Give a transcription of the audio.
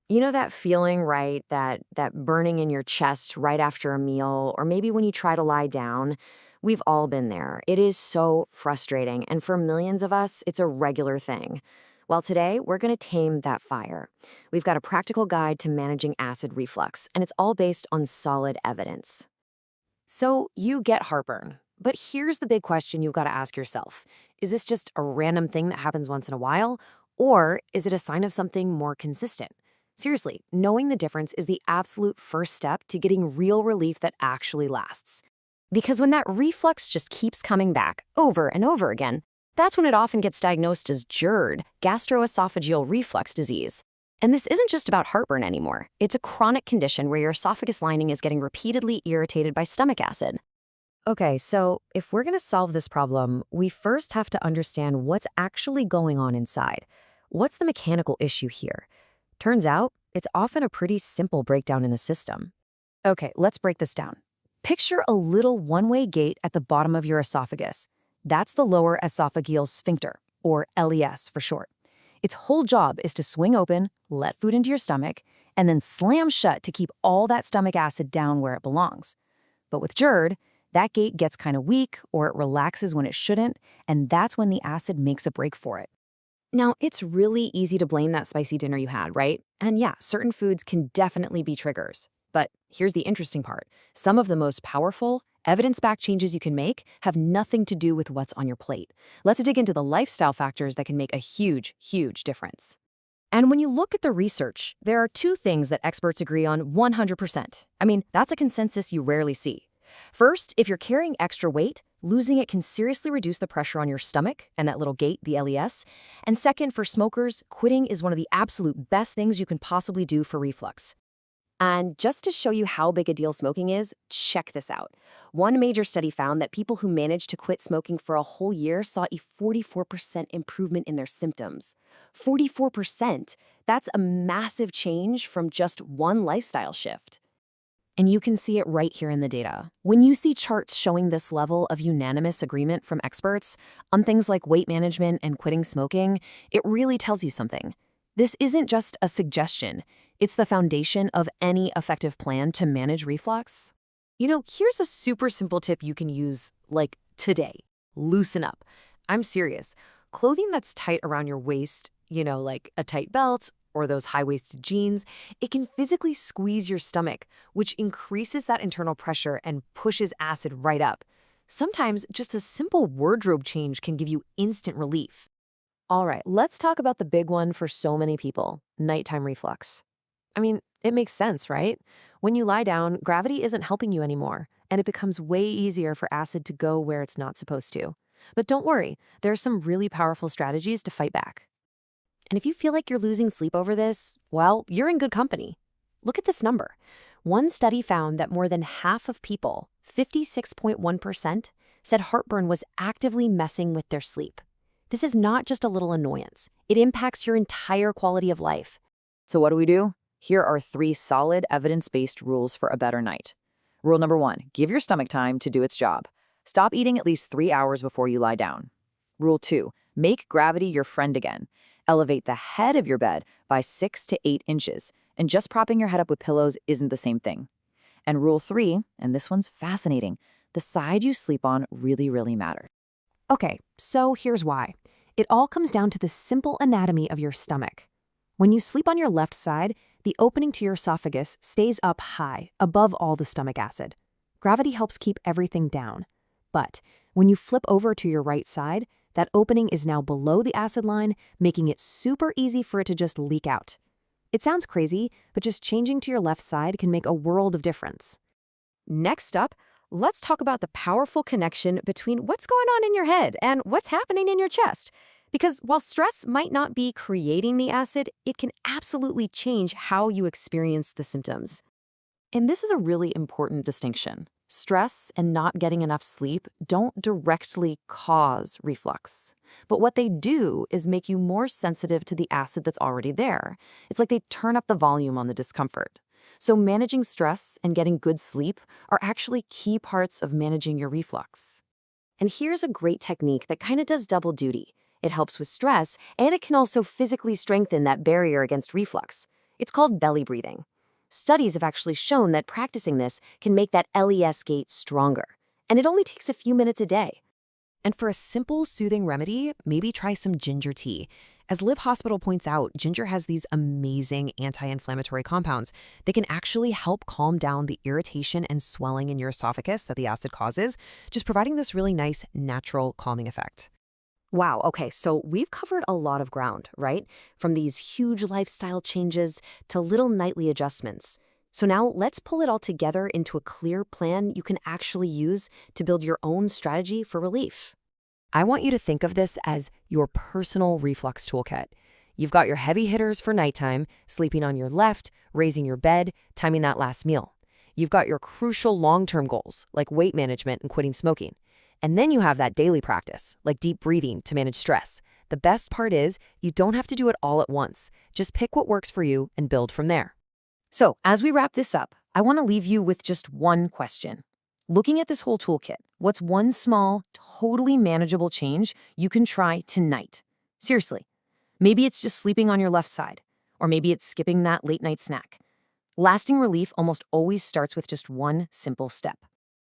You know that feeling, right? That burning in your chest right after a meal, or maybe when you try to lie down? We've all been there. It is so frustrating, and for millions of us, it's a regular thing. Well, today, we're going to tame that fire. We've got a practical guide to managing acid reflux, and it's all based on solid evidence. So, you get heartburn. But here's the big question you've got to ask yourself. Is this just a random thing that happens once in a while? Or is it a sign of something more consistent? Seriously, knowing the difference is the absolute first step to getting real relief that actually lasts. Because when that reflux just keeps coming back over and over again, that's when it often gets diagnosed as GERD, gastroesophageal reflux disease. And this isn't just about heartburn anymore. It's a chronic condition where your esophagus lining is getting repeatedly irritated by stomach acid. Okay, so if we're going to solve this problem, we first have to understand what's actually going on inside. What's the mechanical issue here? Turns out, it's often a pretty simple breakdown in the system. Okay, let's break this down. Picture a little one-way gate at the bottom of your esophagus. That's the lower esophageal sphincter, or LES for short. Its whole job is to swing open, let food into your stomach, and then slam shut to keep all that stomach acid down where it belongs. But with GERD, that gate gets kind of weak or it relaxes when it shouldn't, and that's when the acid makes a break for it. Now, it's really easy to blame that spicy dinner you had, right? And yeah, certain foods can definitely be triggers. But here's the interesting part. Some of the most powerful, evidence-backed changes you can make have nothing to do with what's on your plate. Let's dig into the lifestyle factors that can make a huge, huge difference. And when you look at the research, there are two things that experts agree on 100%. I mean, that's a consensus you rarely see. First, if you're carrying extra weight, losing it can seriously reduce the pressure on your stomach and that little gate, the LES. And second, for smokers, quitting is one of the absolute best things you can possibly do for reflux. And just to show you how big a deal smoking is, check this out. One major study found that people who managed to quit smoking for a whole year saw a 44% improvement in their symptoms. 44%! That's a massive change from just one lifestyle shift. And you can see it right here in the data. When you see charts showing this level of unanimous agreement from experts on things like weight management and quitting smoking, it really tells you something. This isn't just a suggestion. It's the foundation of any effective plan to manage reflux. You know, here's a super simple tip you can use, like today. Loosen up. I'm serious. Clothing that's tight around your waist, like a tight belt or those high-waisted jeans, it can physically squeeze your stomach, which increases that internal pressure and pushes acid right up. Sometimes just a simple wardrobe change can give you instant relief. All right, let's talk about the big one for so many people, nighttime reflux. I mean, it makes sense, right? When you lie down, gravity isn't helping you anymore, and it becomes way easier for acid to go where it's not supposed to. But don't worry, there are some really powerful strategies to fight back. And if you feel like you're losing sleep over this, well, you're in good company. Look at this number. One study found that more than half of people, 56.1%, said heartburn was actively messing with their sleep. This is not just a little annoyance. It impacts your entire quality of life. So what do? Here are 3 solid evidence-based rules for a better night. Rule number 1, give your stomach time to do its job. Stop eating at least 3 hours before you lie down. Rule 2, make gravity your friend again. Elevate the head of your bed by 6 to 8 inches, and just propping your head up with pillows isn't the same thing. And rule 3, and this one's fascinating, the side you sleep on really, really matters. Okay, so here's why. It all comes down to the simple anatomy of your stomach. When you sleep on your left side, the opening to your esophagus stays up high, above all the stomach acid. Gravity helps keep everything down. But when you flip over to your right side, that opening is now below the acid line, making it super easy for it to just leak out. It sounds crazy, but just changing to your left side can make a world of difference. Next up, let's talk about the powerful connection between what's going on in your head and what's happening in your chest. Because while stress might not be creating the acid, it can absolutely change how you experience the symptoms. And this is a really important distinction. Stress and not getting enough sleep don't directly cause reflux. But what they do is make you more sensitive to the acid that's already there. It's like they turn up the volume on the discomfort. So managing stress and getting good sleep are actually key parts of managing your reflux. And here's a great technique that kind of does double duty. It helps with stress, and it can also physically strengthen that barrier against reflux. It's called belly breathing. Studies have actually shown that practicing this can make that LES gait stronger, and it only takes a few minutes a day. And for a simple, soothing remedy, maybe try some ginger tea. As Live Hospital points out, ginger has these amazing anti-inflammatory compounds that can actually help calm down the irritation and swelling in your esophagus that the acid causes, just providing this really nice, natural calming effect. Wow, okay, so we've covered a lot of ground, right? From these huge lifestyle changes to little nightly adjustments. So now let's pull it all together into a clear plan you can actually use to build your own strategy for relief. I want you to think of this as your personal reflux toolkit. You've got your heavy hitters for nighttime, sleeping on your left, raising your bed, timing that last meal. You've got your crucial long-term goals, like weight management and quitting smoking. And then you have that daily practice, like deep breathing to manage stress. The best part is you don't have to do it all at once. Just pick what works for you and build from there. So, as we wrap this up, I want to leave you with just one question. Looking at this whole toolkit, what's one small, totally manageable change you can try tonight? Seriously. Maybe it's just sleeping on your left side, or maybe it's skipping that late night snack. Lasting relief almost always starts with just one simple step.